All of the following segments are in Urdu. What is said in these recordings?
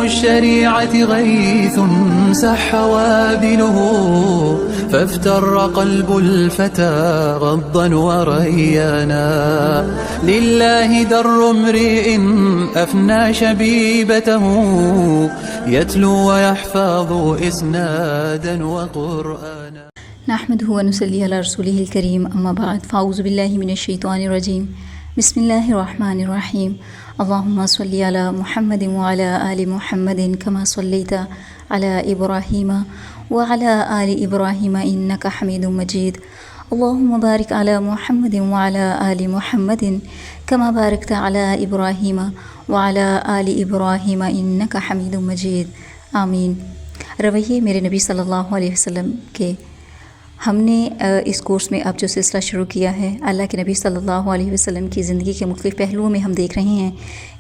الشريعة غيث سح وابله فافتر قلب الفتى غضا وريانا لله در امرئ أفنى شبيبته يتلو ويحفظ إسنادا وقرآنا نحمده ونصلي على رسوله الكريم أما بعد فأعوذ بالله من الشيطان الرجيم بسم الله الرحمن الرحيم اللهم صل على محمد وعلى آل محمد كما صليت على إبراهيم وعلى آل إبراهيم إنك حميد مجيد اللهم بارك على محمد وعلى آل محمد كما باركت على إبراهيم وعلى آل إبراهيم إنك حميد مجيد آمین۔ رویے میرے نبی صلی اللہ علیہ وسلم کے ہم نے اس کورس میں اب جو سلسلہ شروع کیا ہے، اللہ کے نبی صلی اللہ علیہ وسلم کی زندگی کے مختلف پہلوؤں میں ہم دیکھ رہے ہیں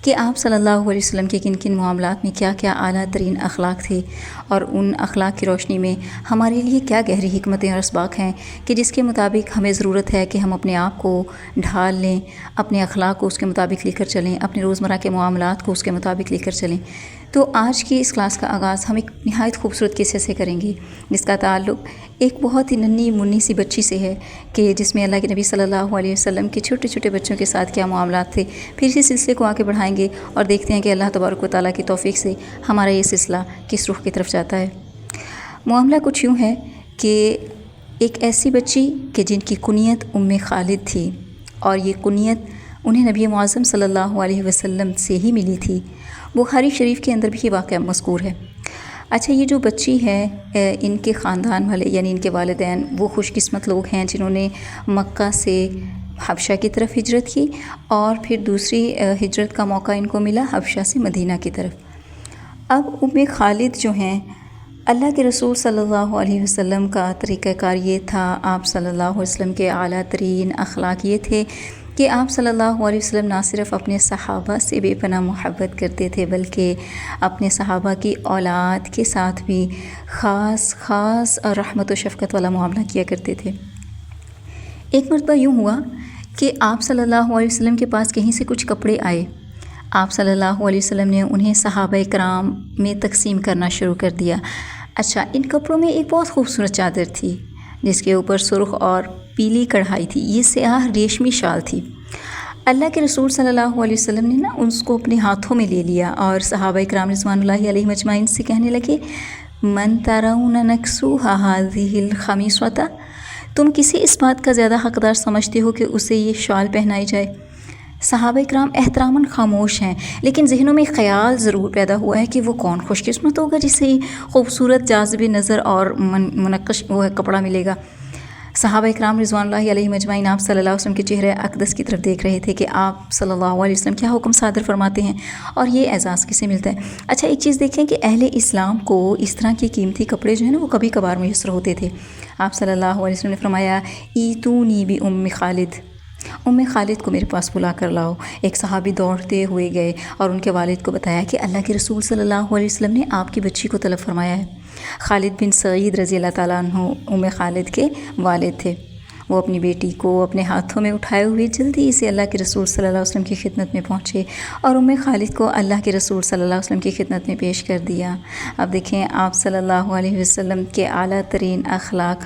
کہ آپ صلی اللہ علیہ وسلم کے کن کن معاملات میں کیا کیا اعلیٰ ترین اخلاق تھے، اور ان اخلاق کی روشنی میں ہمارے لیے کیا گہری حکمتیں اور اسباق ہیں کہ جس کے مطابق ہمیں ضرورت ہے کہ ہم اپنے آپ کو ڈھال لیں، اپنے اخلاق کو اس کے مطابق لے کر چلیں، اپنے روزمرہ کے معاملات کو اس کے مطابق لے کر چلیں۔ تو آج کی اس کلاس کا آغاز ہم ایک نہایت خوبصورت قصے سے کریں گے جس کا تعلق ایک بہت ہی ننھی منی سی بچی سے ہے کہ جس میں اللہ کے نبی صلی اللہ علیہ وسلم کے چھوٹے چھوٹے بچوں کے ساتھ کیا معاملات تھے۔ پھر اسی سلسلے کو آگے بڑھائیں گے اور دیکھتے ہیں کہ اللہ تبارک و تعالیٰ کی توفیق سے ہمارا یہ سلسلہ کس رخ کی طرف جاتا ہے۔ معاملہ کچھ یوں ہے کہ ایک ایسی بچی کہ جن کی کنیت خالد تھی، اور یہ کنیت انہیں نبی معظم صلی اللہ علیہ وسلم سے ہی ملی تھی۔ بخاری شریف کے اندر بھی یہ واقعہ مذکور ہے۔ اچھا، یہ جو بچی ہے ان کے خاندان والے یعنی ان کے والدین وہ خوش قسمت لوگ ہیں جنہوں نے مکہ سے حبشہ کی طرف ہجرت کی، اور پھر دوسری ہجرت کا موقع ان کو ملا حبشہ سے مدینہ کی طرف۔ اب خالد جو ہیں، اللہ کے رسول صلی اللہ علیہ وسلم کا طریقہ کار یہ تھا، آپ صلی اللہ علیہ وسلم کے اعلیٰ ترین اخلاق یہ تھے کہ آپ صلی اللہ علیہ وسلم نہ صرف اپنے صحابہ سے بے پناہ محبت کرتے تھے بلکہ اپنے صحابہ کی اولاد کے ساتھ بھی خاص اور رحمت و شفقت والا معاملہ کیا کرتے تھے۔ ایک مرتبہ یوں ہوا کہ آپ صلی اللہ علیہ وسلم کے پاس کہیں سے کچھ کپڑے آئے۔ آپ صلی اللہ علیہ وسلم نے انہیں صحابہ کرام میں تقسیم کرنا شروع کر دیا۔ اچھا، ان کپڑوں میں ایک بہت خوبصورت چادر تھی جس کے اوپر سرخ اور پیلی کڑھائی تھی، یہ سیاہ ریشمی شال تھی۔ اللہ کے رسول صلی اللہ علیہ وسلم نے اس کو اپنے ہاتھوں میں لے لیا اور صحابہ کرام رضوان اللہ علیہم اجمعین سے کہنے لگے، من ترون نکسوها هذه الخمیصۃ، تم کسی اس بات کا زیادہ حقدار سمجھتے ہو کہ اسے یہ شال پہنائی جائے؟ صحابہ کرام احتراماً خاموش ہیں، لیکن ذہنوں میں خیال ضرور پیدا ہوا ہے کہ وہ کون خوش قسمت ہوگا جسے خوبصورت جاذب نظر اور منقش کپڑا ملے گا۔ صحابہ اکرام رضوان اللہ علیہم اجمعین آپ صلی اللہ علیہ وسلم کے چہرے اقدس کی طرف دیکھ رہے تھے کہ آپ صلی اللہ علیہ وسلم کیا حکم صادر فرماتے ہیں اور یہ اعزاز کسے ملتا ہے۔ اچھا، ایک چیز دیکھیں کہ اہل اسلام کو اس طرح کے قیمتی کپڑے جو ہیں نا وہ کبھی کبھار میسر ہوتے تھے۔ آپ صلی اللہ علیہ وسلم نے فرمایا، ایتونی بی خالد، خالد کو میرے پاس بلا کر لاؤ۔ ایک صحابی دوڑتے ہوئے گئے اور ان کے والد کو بتایا کہ اللہ کے رسول صلی اللہ علیہ وسلم نے آپ کی بچی کو طلب فرمایا ہے۔ خالد بن سعید رضی اللہ تعالیٰ عنہ خالد کے والد تھے۔ وہ اپنی بیٹی کو اپنے ہاتھوں میں اٹھائے ہوئے جلدی سے اللہ کے رسول صلی اللہ علیہ وسلم کی خدمت میں پہنچے اور خالد کو اللہ کے رسول صلی اللہ علیہ وسلم کی خدمت میں پیش کر دیا۔ اب دیکھیں آپ صلی اللہ علیہ وسلم کے اعلیٰ ترین اخلاق۔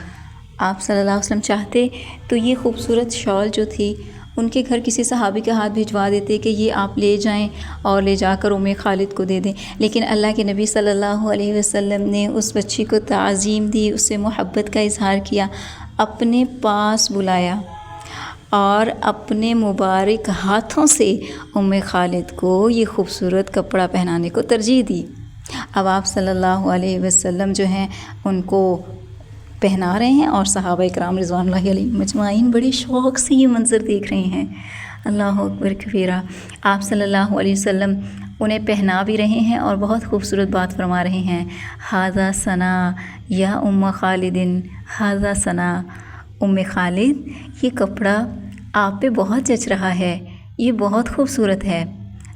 آپ صلی اللہ علیہ وسلم چاہتے تو یہ خوبصورت شال جو تھی ان کے گھر کسی صحابی کے ہاتھ بھجوا دیتے کہ یہ آپ لے جائیں اور لے جا کر خالد کو دے دیں، لیکن اللہ کے نبی صلی اللہ علیہ وسلم نے اس بچی کو تعظیم دی، اس سے محبت کا اظہار کیا، اپنے پاس بلایا اور اپنے مبارک ہاتھوں سے خالد کو یہ خوبصورت کپڑا پہنانے کو ترجیح دی۔ اب آپ صلی اللہ علیہ وسلم جو ہیں ان کو پہنا رہے ہیں اور صحابہ اکرام رضوان اللہ علیہم مجمعین بڑے شوق سے یہ منظر دیکھ رہے ہیں۔ اللہ اکبر کبیرہ۔ آپ صلی اللہ علیہ وسلم انہیں پہنا بھی رہے ہیں اور بہت خوبصورت بات فرما رہے ہیں، ھذا ثنا یا خالد، ھذا ثنا خالد، یہ کپڑا آپ پہ بہت جچ رہا ہے، یہ بہت خوبصورت ہے۔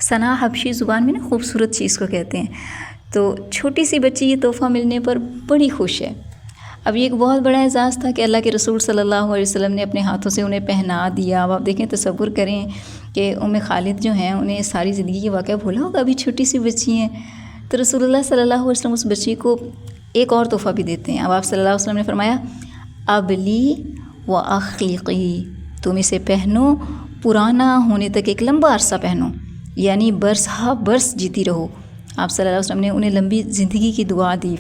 ثنا حبشی زبان میں نا خوبصورت چیز کو کہتے ہیں۔ تو چھوٹی سی بچی یہ تحفہ ملنے پر بڑی خوش ہے۔ اب یہ ایک بہت بڑا اعزاز تھا کہ اللہ کے رسول صلی اللہ علیہ وسلم نے اپنے ہاتھوں سے انہیں پہنا دیا۔ اب آپ دیکھیں، تصور کریں کہ خالد جو ہیں انہیں ساری زندگی کے واقعہ بھولا ہوگا، ابھی چھوٹی سی بچی ہیں تو رسول اللہ صلی اللہ علیہ وسلم اس بچی کو ایک اور تحفہ بھی دیتے ہیں. اب آپ صلی اللہ علیہ وسلم نے فرمایا ابلی و اخلقی، تم اسے پہنو پرانا ہونے تک ایک لمبا عرصہ پہنو، یعنی برس ہا برس جیتی رہو. آپ صلی اللہ علیہ وسلم نے انہیں لمبی زندگی کی دعا دی.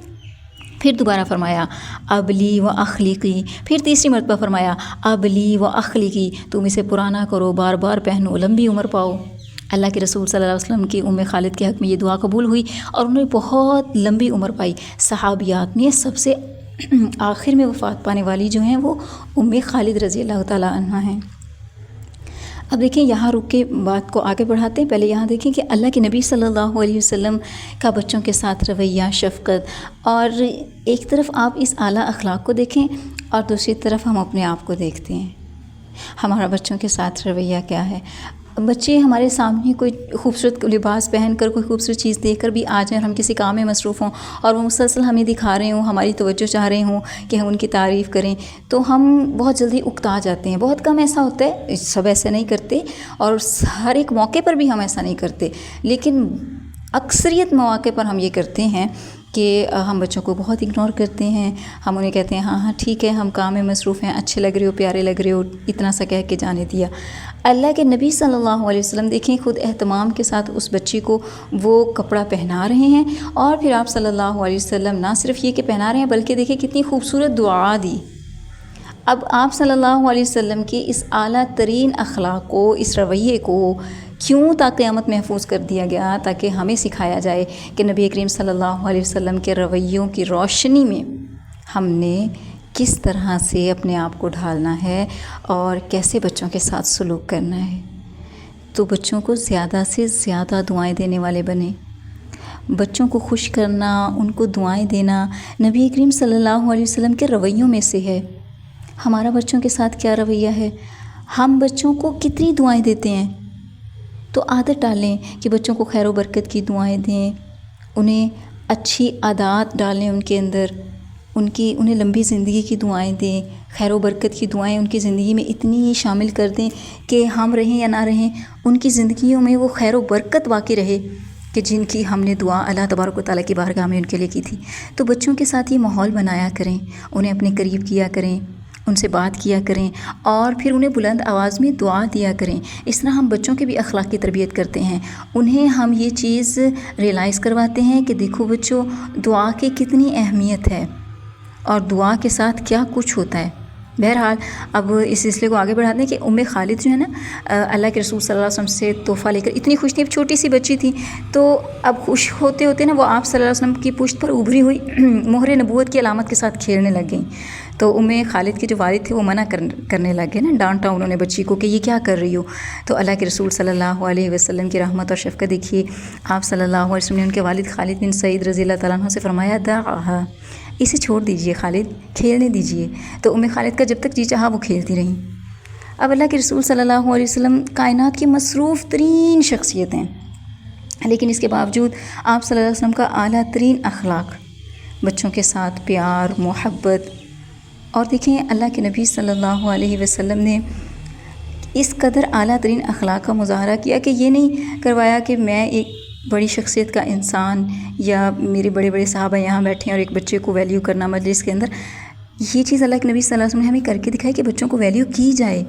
پھر دوبارہ فرمایا ابلی و اخلیقی، پھر تیسری مرتبہ فرمایا ابلی و اخلیقی، تم اسے پرانا کرو، بار بار پہنو، لمبی عمر پاؤ. اللہ کے رسول صلی اللہ علیہ وسلم کی خالد کے حق میں یہ دعا قبول ہوئی اور انہوں نے بہت لمبی عمر پائی. صحابیات میں سب سے آخر میں وفات پانے والی جو ہیں وہ خالد رضی اللہ تعالیٰ عنہ ہیں. اب دیکھیں یہاں رک کے بات کو آگے بڑھاتے ہیں. پہلے یہاں دیکھیں کہ اللہ کے نبی صلی اللہ علیہ وسلم کا بچوں کے ساتھ رویہ، شفقت، اور ایک طرف آپ اس اعلیٰ اخلاق کو دیکھیں اور دوسری طرف ہم اپنے آپ کو دیکھتے ہیں. ہمارا بچوں کے ساتھ رویہ کیا ہے؟ بچے ہمارے سامنے کوئی خوبصورت لباس پہن کر، کوئی خوبصورت چیز دیکھ کر بھی آ جائیں اور ہم کسی کام میں مصروف ہوں اور وہ مسلسل ہمیں دکھا رہے ہوں، ہماری توجہ چاہ رہے ہوں کہ ہم ان کی تعریف کریں، تو ہم بہت جلدی اکتا جاتے ہیں. بہت کم ایسا ہوتا ہے، سب ایسے نہیں کرتے اور ہر ایک موقع پر بھی ہم ایسا نہیں کرتے، لیکن اکثریت مواقع پر ہم یہ کرتے ہیں کہ ہم بچوں کو بہت اگنور کرتے ہیں. ہم انہیں کہتے ہیں ہاں ٹھیک ہے، ہم کام میں مصروف ہیں، اچھے لگ رہے ہو، پیارے لگ رہے ہو، اتنا سا کہہ کے جانے دیا. اللہ کے نبی صلی اللہ علیہ وسلم دیکھیں خود اہتمام کے ساتھ اس بچی کو وہ کپڑا پہنا رہے ہیں، اور پھر آپ صلی اللہ علیہ وسلم نہ صرف یہ کہ پہنا رہے ہیں بلکہ دیکھیں کتنی خوبصورت دعا دی. اب آپ صلی اللہ علیہ وسلم کی اس اعلیٰ ترین اخلاق کو، اس رویے کو کیوں تا قیامت محفوظ کر دیا گیا؟ تاکہ ہمیں سکھایا جائے کہ نبی کریم صلی اللہ علیہ وسلم کے رویوں کی روشنی میں ہم نے کس طرح سے اپنے آپ کو ڈھالنا ہے اور کیسے بچوں کے ساتھ سلوک کرنا ہے. تو بچوں کو زیادہ سے زیادہ دعائیں دینے والے بنیں. بچوں کو خوش کرنا، ان کو دعائیں دینا نبی کریم صلی اللہ علیہ وسلم کے رویوں میں سے ہے. ہمارا بچوں کے ساتھ کیا رویہ ہے؟ ہم بچوں کو کتنی دعائیں دیتے ہیں؟ تو عادت ڈالیں کہ بچوں کو خیر و برکت کی دعائیں دیں، انہیں اچھی عادات ڈالیں ان کے اندر، انہیں لمبی زندگی کی دعائیں دیں، خیر و برکت کی دعائیں ان کی زندگی میں اتنی شامل کر دیں کہ ہم رہیں یا نہ رہیں ان کی زندگیوں میں وہ خیر و برکت واقع رہے کہ جن کی ہم نے دعا اللہ تبارک و تعالیٰ کی بارگاہ میں ان کے لیے کی تھی. تو بچوں کے ساتھ یہ ماحول بنایا کریں، انہیں اپنے قریب کیا کریں، ان سے بات کیا کریں اور پھر انہیں بلند آواز میں دعا دیا کریں. اس طرح ہم بچوں کی بھی اخلاق کی تربیت کرتے ہیں. انہیں ہم یہ چیز ریئلائز کرواتے ہیں کہ دیکھو بچوں، دعا کی کتنی اہمیت ہے اور دعا کے ساتھ کیا کچھ ہوتا ہے. بہرحال اب اس سلسلے کو آگے بڑھاتے ہیں کہ خالد جو ہے نا، اللہ کے رسول صلی اللہ علیہ وسلم سے تحفہ لے کر اتنی خوش تھی، چھوٹی سی بچی تھی، تو اب خوش ہوتے ہوتے نا وہ آپ صلی اللہ علیہ وسلم کی پشت پر ابھری ہوئی مہر نبوت کی علامت کے ساتھ کھیلنے لگ گئیں. تو خالد کے جو والد تھے وہ منع کرنے لگ گئے نا، ڈانٹا انہوں نے بچی کو کہ یہ کیا کر رہی ہو. تو اللہ کے رسول صلی اللہ علیہ وسلم کی رحمت اور شفقت دیکھیے. آپ صلی اللہ علیہ وسلم نے ان کے والد خالد بن سعید رضی اللہ تعالیٰ عنہ سے فرمایا دعھا، اسے چھوڑ دیجئے خالد، کھیلنے دیجئے. تو خالد کا جب تک جی چاہا وہ کھیلتی رہیں. اب اللہ کے رسول صلی اللہ علیہ وسلم کائنات کی مصروف ترین شخصیت ہیں، لیکن اس کے باوجود آپ صلی اللہ علیہ وسلم کا اعلیٰ ترین اخلاق، بچوں کے ساتھ پیار، محبت. اور دیکھیں اللہ کے نبی صلی اللہ علیہ وسلم نے اس قدر اعلیٰ ترین اخلاق کا مظاہرہ کیا کہ یہ نہیں کروایا کہ میں ایک بڑی شخصیت کا انسان یا میرے بڑے بڑے صحابہ یہاں بیٹھے ہیں اور ایک بچے کو ویلیو کرنا مجلس کے اندر. یہ چیز اللہ کے نبی صلی اللہ علیہ وسلم نے ہمیں کر کے دکھائی کہ بچوں کو ویلیو کی جائے،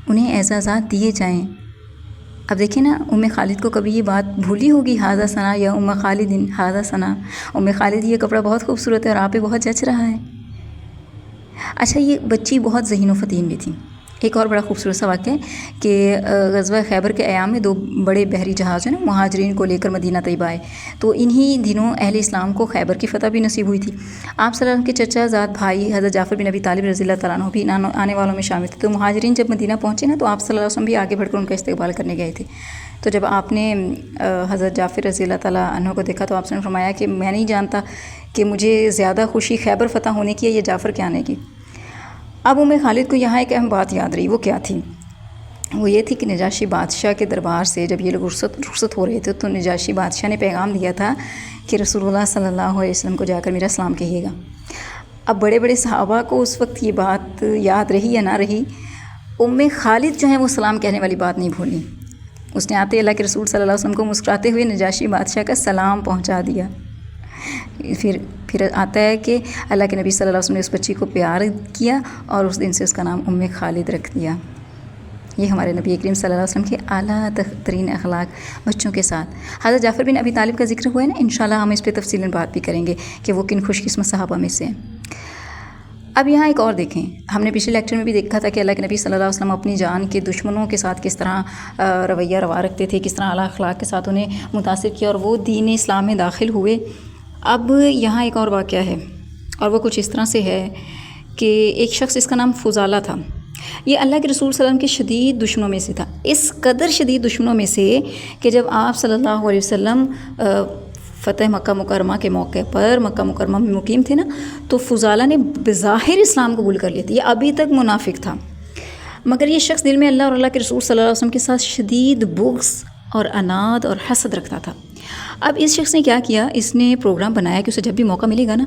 انہیں اعزازات دیے جائیں. اب دیکھیں نا، خالد کو کبھی یہ بات بھولی ہوگی، ہاذا ثنا یا خالد ہاذا ثنا، خالد یہ کپڑا بہت خوبصورت ہے اور آپ پہ بہت جچ رہا ہے. اچھا، یہ بچی بہت ذہین و فطین بھی تھی. ایک اور بڑا خوبصورت سا واقعہ ہے کہ غزوہ خیبر کے ایام میں 2 بڑے بحری جہاز ہیں نا مہاجرین کو لے کر مدینہ طیبہ آئے. تو انہی دنوں اہل اسلام کو خیبر کی فتح بھی نصیب ہوئی تھی. آپ صلی اللہ علیہ وسلم کے چچا زاد بھائی حضرت جعفر بن ابی طالب رضی اللہ تعالیٰ عنہ بھی آنے والوں میں شامل تھے. تو مہاجرین جب مدینہ پہنچے نا تو آپ صلی اللہ علیہ وسلم بھی آگے بڑھ کر ان کا استقبال کرنے گئے تھے. تو جب آپ نے حضرت جعفر رضی اللہ تعالیٰ عنہ کو دیکھا تو آپ نے فرمایا کہ میں نہیں جانتا کہ مجھے زیادہ خوشی خیبر فتح ہونے کی ہے یا جعفر کے آنے کی. اب خالد کو یہاں ایک اہم بات یاد رہی. وہ کیا تھی؟ وہ یہ تھی کہ نجاشی بادشاہ کے دربار سے جب یہ لوگ رخصت ہو رہے تھے تو نجاشی بادشاہ نے پیغام دیا تھا کہ رسول اللہ صلی اللہ علیہ وسلم کو جا کر میرا سلام کہیے گا. اب بڑے بڑے صحابہ کو اس وقت یہ بات یاد رہی یا نہ رہی، خالد جو ہیں وہ سلام کہنے والی بات نہیں بھولی. اس نے آتے اللہ کے رسول صلی اللہ علیہ وسلم کو مسکراتے ہوئے نجاشی بادشاہ کا سلام پہنچا دیا۔ پھر آتا ہے کہ اللہ کے نبی صلی اللہ علیہ وسلم نے اس بچی کو پیار کیا اور اس دن سے اس کا نام ام خالد رکھ دیا۔ یہ ہمارے نبی کریم صلی اللہ علیہ وسلم کے اعلیٰ ترین اخلاق بچوں کے ساتھ۔ حضرت جعفر بن ابی طالب کا ذکر ہوا ہے نا، انشاءاللہ ہم اس پہ تفصیلاً بات بھی کریں گے کہ وہ کن خوش قسمت صحابہ میں سے ہیں۔ اب یہاں ایک اور دیکھیں، ہم نے پچھلے لیکچر میں بھی دیکھا تھا کہ اللہ کے نبی صلی اللہ علیہ وسلم اپنی جان کے دشمنوں کے ساتھ کس طرح رویہ روا رکھتے تھے، کس طرح اعلیٰ اخلاق کے ساتھ انہیں متاثر کیا اور وہ دین اسلام میں داخل ہوئے۔ اب یہاں ایک اور واقعہ ہے اور وہ کچھ اس طرح سے ہے کہ ایک شخص، اس کا نام فضالہ تھا، یہ اللہ کے رسول صلی اللہ علیہ وسلم کے شدید دشمنوں میں سے تھا، اس قدر شدید دشمنوں میں سے کہ جب آپ صلی اللہ علیہ وسلم فتح مکہ مکرمہ کے موقع پر مکہ مکرمہ میں مقیم تھے نا، تو فضالہ نے بظاہر اسلام قبول کر لیا تھا، یہ ابھی تک منافق تھا، مگر یہ شخص دل میں اللہ اور اللہ کے رسول صلی اللہ علیہ وسلم کے ساتھ شدید بغض اور عناد اور حسد رکھتا تھا۔ اب اس شخص نے کیا کیا، اس نے پروگرام بنایا کہ اسے جب بھی موقع ملے گا نا،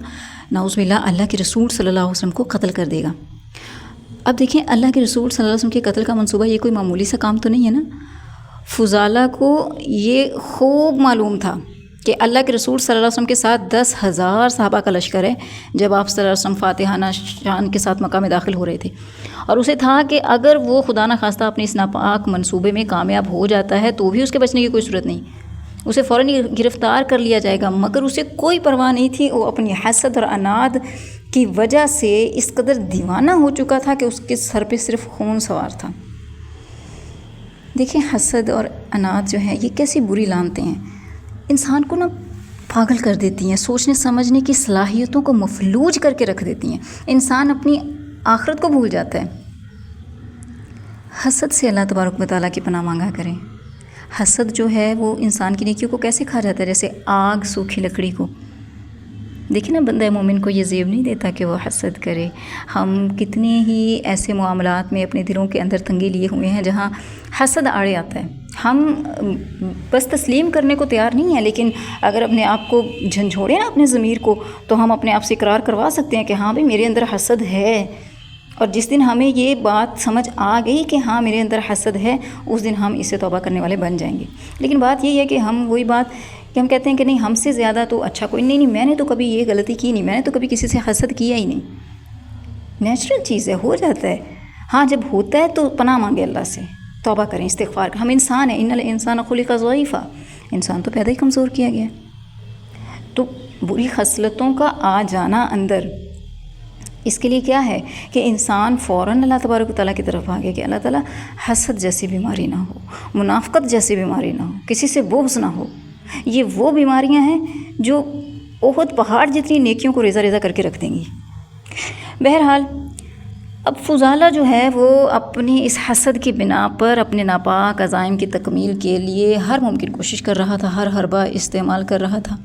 نعوذ باللہ اللہ کے رسول صلی اللہ علیہ وسلم کو قتل کر دے گا۔ اب دیکھیں، اللہ کے رسول صلی اللہ علیہ وسلم کے قتل کا منصوبہ یہ کوئی معمولی سا کام تو نہیں ہے نا۔ فضالہ کو یہ خوب معلوم تھا کہ اللہ کے رسول صلی اللہ علیہ وسلم کے ساتھ 10,000 صحابہ کا لشکر ہے جب آپ صلی اللہ علیہ وسلم فاتحانہ شان کے ساتھ مکہ میں داخل ہو رہے تھے، اور اسے تھا کہ اگر وہ خدا نہ خواستہ اپنے اس ناپاک منصوبے میں کامیاب ہو جاتا ہے تو بھی اس کے بچنے کی کوئی صورت نہیں، اسے فوراً گرفتار کر لیا جائے گا، مگر اسے کوئی پرواہ نہیں تھی۔ وہ اپنی حسد اور عناد کی وجہ سے اس قدر دیوانہ ہو چکا تھا کہ اس کے سر پہ صرف خون سوار تھا۔ دیکھیں، حسد اور عناد جو ہے یہ کیسی بری لعنتیں ہیں، انسان کو نا پاگل کر دیتی ہیں، سوچنے سمجھنے کی صلاحیتوں کو مفلوج کر کے رکھ دیتی ہیں، انسان اپنی آخرت کو بھول جاتا ہے۔ حسد سے اللہ تبارک و تعالیٰ کی پناہ مانگا کریں۔ حسد جو ہے وہ انسان کی نیکیوں کو کیسے کھا جاتا ہے، جیسے آگ سوکھی لکڑی کو۔ دیکھیں نا، بندہ مومن کو یہ زیب نہیں دیتا کہ وہ حسد کرے۔ ہم کتنے ہی ایسے معاملات میں اپنے دلوں کے اندر تنگی لیے ہوئے ہیں جہاں حسد آڑے آتا ہے، ہم بس تسلیم کرنے کو تیار نہیں ہیں، لیکن اگر اپنے آپ کو جھنجھوڑیں نا اپنے ضمیر کو، تو ہم اپنے آپ سے اقرار کروا سکتے ہیں کہ ہاں بھئی میرے اندر حسد ہے، اور جس دن ہمیں یہ بات سمجھ آ گئی کہ ہاں میرے اندر حسد ہے، اس دن ہم اس سے توبہ کرنے والے بن جائیں گے۔ لیکن بات یہ ہے کہ ہم وہی بات کہ ہم کہتے ہیں کہ نہیں، ہم سے زیادہ تو اچھا کوئی نہیں، میں نے تو کبھی یہ غلطی کی نہیں، میں نے تو کبھی کسی سے حسد کیا ہی نہیں۔ نیچرل چیز ہے، ہو جاتا ہے، ہاں جب ہوتا ہے تو پناہ مانگے اللہ سے، توبہ کریں، استغفار کریں۔ ہم انسان ہیں، ان الانسان خلق ضعیفا، انسان تو پیدا ہی کمزور کیا گیا ہے۔ تو بری خصلتوں کا آ جانا اندر، اس کے لیے کیا ہے کہ انسان فوراً اللہ تبارک و تعالیٰ کی طرف آگے کہ اللہ تعالیٰ حسد جیسی بیماری نہ ہو، منافقت جیسی بیماری نہ ہو، کسی سے بغض نہ ہو۔ یہ وہ بیماریاں ہیں جو احد پہاڑ جتنی نیکیوں کو ریزہ ریزہ کر کے رکھ دیں گی۔ بہرحال اب فضالہ جو ہے وہ اپنی اس حسد کی بنا پر اپنے ناپاک عزائم کی تکمیل کے لیے ہر ممکن کوشش کر رہا تھا، ہر حربہ استعمال کر رہا تھا۔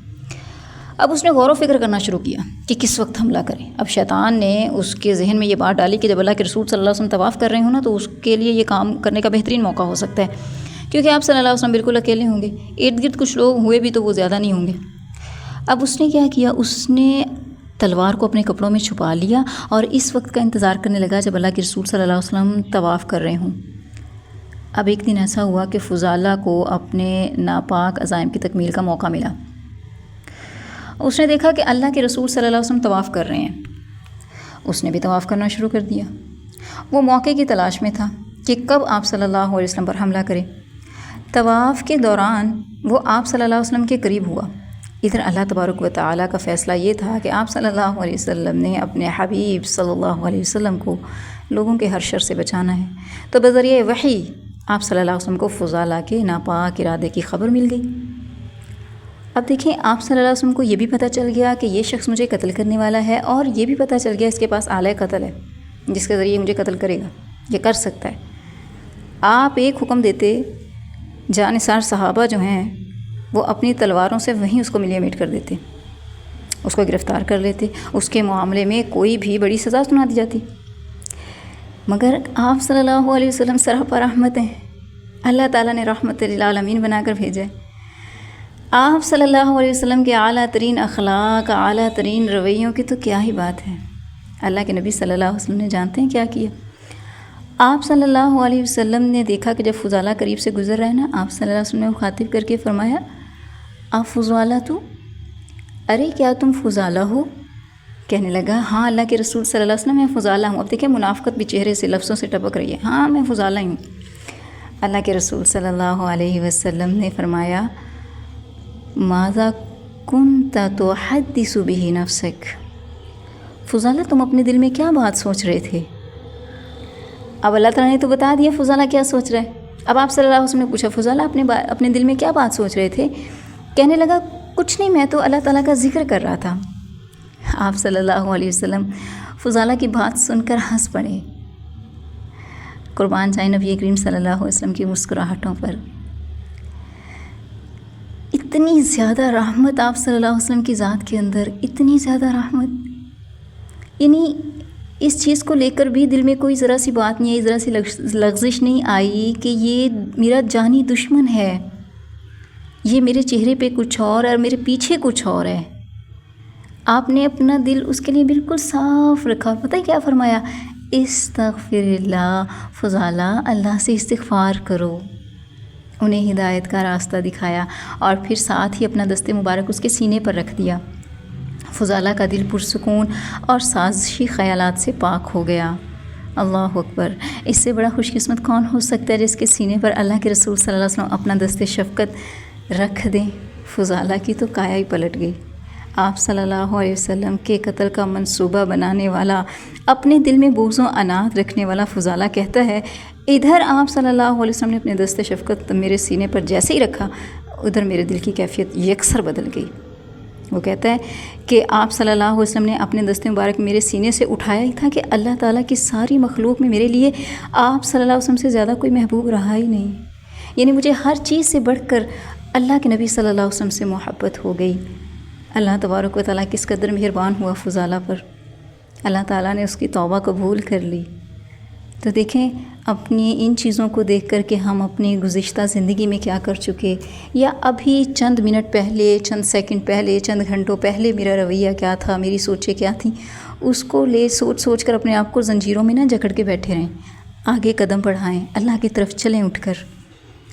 اب اس نے غور و فکر کرنا شروع کیا کہ کس وقت حملہ کریں۔ اب شیطان نے اس کے ذہن میں یہ بات ڈالی کہ جب اللہ کے رسول صلی اللہ علیہ وسلم طواف کر رہے ہوں نا، تو اس کے لیے یہ کام کرنے کا بہترین موقع ہو سکتا ہے، کیونکہ آپ صلی اللہ علیہ وسلم بالکل اکیلے ہوں گے، ارد گرد کچھ لوگ ہوئے بھی تو وہ زیادہ نہیں ہوں گے۔ اب اس نے کیا کیا، اس نے تلوار کو اپنے کپڑوں میں چھپا لیا اور اس وقت کا انتظار کرنے لگا جب اللہ کے رسول صلی اللہ علیہ وسلم طواف کر رہے ہوں۔ اب ایک دن ایسا ہوا کہ فضالہ کو اپنے ناپاک عزائم کی تکمیل کا موقع ملا۔ اس نے دیکھا کہ اللہ کے رسول صلی اللہ علیہ وسلم طواف کر رہے ہیں، اس نے بھی طواف کرنا شروع کر دیا۔ وہ موقع کی تلاش میں تھا کہ کب آپ صلی اللہ علیہ وسلم پر حملہ کرے۔ طواف کے دوران وہ آپ صلی اللہ علیہ وسلم کے قریب ہوا۔ ادھر اللہ تبارک و تعالیٰ کا فیصلہ یہ تھا کہ آپ صلی اللہ علیہ وسلم نے اپنے حبیب صلی اللہ علیہ وسلم کو لوگوں کے ہر شر سے بچانا ہے، تو بذریعہ وحی آپ صلی اللہ علیہ وسلم کو فضالہ کے ناپاک ارادے کی خبر مل گئی۔ اب دیکھیں، آپ صلی اللہ علیہ وسلم کو یہ بھی پتہ چل گیا کہ یہ شخص مجھے قتل کرنے والا ہے، اور یہ بھی پتہ چل گیا اس کے پاس آلہ قتل ہے جس کے ذریعے مجھے قتل کرے گا، یہ کر سکتا ہے۔ آپ ایک حکم دیتے، جانثار صحابہ جو ہیں وہ اپنی تلواروں سے وہیں اس کو ملیے میٹ کر دیتے، اس کو گرفتار کر لیتے، اس کے معاملے میں کوئی بھی بڑی سزا سنا دی جاتی۔ مگر آپ صلی اللہ علیہ وسلم سراپا رحمت ہیں، اللہ تعالیٰ نے رحمت للعالمین بنا کر بھیجا ہے۔ آپ صلی اللہ علیہ وسلم کے اعلیٰ ترین اخلاق، اعلیٰ ترین رویوں کی تو کیا ہی بات ہے۔ اللہ کے نبی صلی اللہ علیہ وسلم نے جانتے ہیں کیا کیا، آپ صلی اللہ علیہ وسلم نے دیکھا کہ جب فضالہ قریب سے گزر رہا ہے نا، آپ صلی اللہ علیہ وسلم نے مخاطب کر کے فرمایا آپ فضالہ تو، ارے کیا تم فضالہ ہو؟ کہنے لگا ہاں اللہ کے رسول صلی اللہ علیہ وسلم میں فضالہ ہوں۔ اب دیکھیں منافقت بھی چہرے سے لفظوں سے ٹپک رہی ہے، ہاں میں فضالہ ہوں۔ اللہ کے رسول صلی اللہ علیہ وسلم نے فرمایا ماذا کنت تحدث به نفسک، فضالہ تم اپنے دل میں کیا بات سوچ رہے تھے؟ اب اللہ تعالیٰ نے تو بتا دیا فضالہ کیا سوچ رہا ہے۔ اب آپ صلی اللہ علیہ وسلم نے پوچھا فضالہ اپنے دل میں کیا بات سوچ رہے تھے؟ کہنے لگا کچھ نہیں، میں تو اللہ تعالیٰ کا ذکر کر رہا تھا۔ آپ صلی اللہ علیہ وسلم فضالہ کی بات سن کر ہنس پڑے۔ قربان جائیں نبی کریم صلی اللہ علیہ وسلم کی مسکراہٹوں پر۔ اتنی زیادہ رحمت آپ صلی اللہ علیہ وسلم کی ذات کے اندر، اتنی زیادہ رحمت، یعنی اس چیز کو لے کر بھی دل میں کوئی ذرا سی بات نہیں آئی، ذرا سی لغزش نہیں آئی کہ یہ میرا جانی دشمن ہے، یہ میرے چہرے پہ کچھ اور میرے پیچھے کچھ اور ہے۔ آپ نے اپنا دل اس کے لیے بالکل صاف رکھا۔ پتہ ہے کیا فرمایا؟ استغفر اللہ، فضالہ اللہ سے استغفار کرو۔ انہیں ہدایت کا راستہ دکھایا اور پھر ساتھ ہی اپنا دست مبارک اس کے سینے پر رکھ دیا۔ فضالہ کا دل پرسکون اور سازشی خیالات سے پاک ہو گیا۔ اللہ اکبر! اس سے بڑا خوش قسمت کون ہو سکتا ہے جس کے سینے پر اللہ کے رسول صلی اللہ علیہ وسلم اپنا دست شفقت رکھ دیں۔ فضالہ کی تو کایا ہی پلٹ گئی۔ آپ صلی اللہ علیہ وسلم کے قتل کا منصوبہ بنانے والا، اپنے دل میں بغض و عناد رکھنے والا فضالہ کہتا ہے ادھر آپ صلی اللہ علیہ وسلم نے اپنے دست شفقت میرے سینے پر جیسے ہی رکھا، ادھر میرے دل کی کیفیت یکسر بدل گئی۔ وہ کہتا ہے کہ آپ صلی اللہ علیہ وسلم نے اپنے دست مبارک میرے سینے سے اٹھایا ہی تھا کہ اللہ تعالیٰ کی ساری مخلوق میں میرے لیے آپ صلی اللہ علیہ وسلم سے زیادہ کوئی محبوب رہا ہی نہیں، یعنی مجھے ہر چیز سے بڑھ کر اللہ کے نبی صلی اللہ علیہ وسلم سے محبت ہو گئی۔ اللہ تبارک و تعالیٰ کس قدر مہربان ہوا فضالہ پر، اللہ تعالیٰ نے اس کی توبہ قبول کر لی۔ تو دیکھیں اپنی ان چیزوں کو دیکھ کر کہ ہم اپنی گزشتہ زندگی میں کیا کر چکے، یا ابھی چند منٹ پہلے، چند سیکنڈ پہلے، چند گھنٹوں پہلے میرا رویہ کیا تھا، میری سوچیں کیا تھیں، اس کو سوچ کر اپنے آپ کو زنجیروں میں نہ جکڑ کے بیٹھے رہیں، آگے قدم بڑھائیں، اللہ کی طرف چلیں اٹھ کر،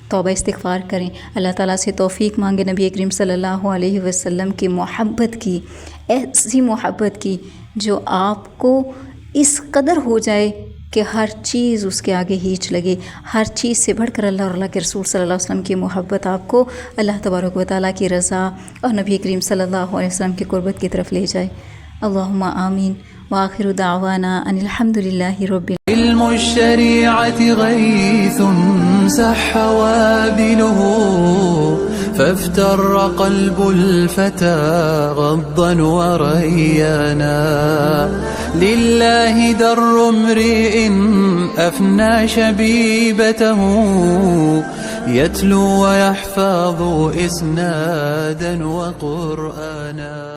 توبہ استغفار کریں، اللہ تعالیٰ سے توفیق مانگے نبی کریم صلی اللہ علیہ وسلم کی محبت کی، ایسی محبت کی جو آپ کو اس قدر ہو جائے کہ ہر چیز اس کے آگے ہیچ لگے، ہر چیز سے بڑھ کر اللہ اور اللہ کے رسول صلی اللہ علیہ وسلم کی محبت آپ کو اللہ تبارک و تعالیٰ کی رضا اور نبی کریم صلی اللہ علیہ وسلم کی قربت کی طرف لے جائے۔ اللہم آمین، وآخر دعوانا ان الحمد للہ رب علم الشریعة غیث سح وابله فافتر قلب الفتى غضا وريانا لله در امرئ أفنى شبيبته يتلو ويحفظ إسنادا وقرآنا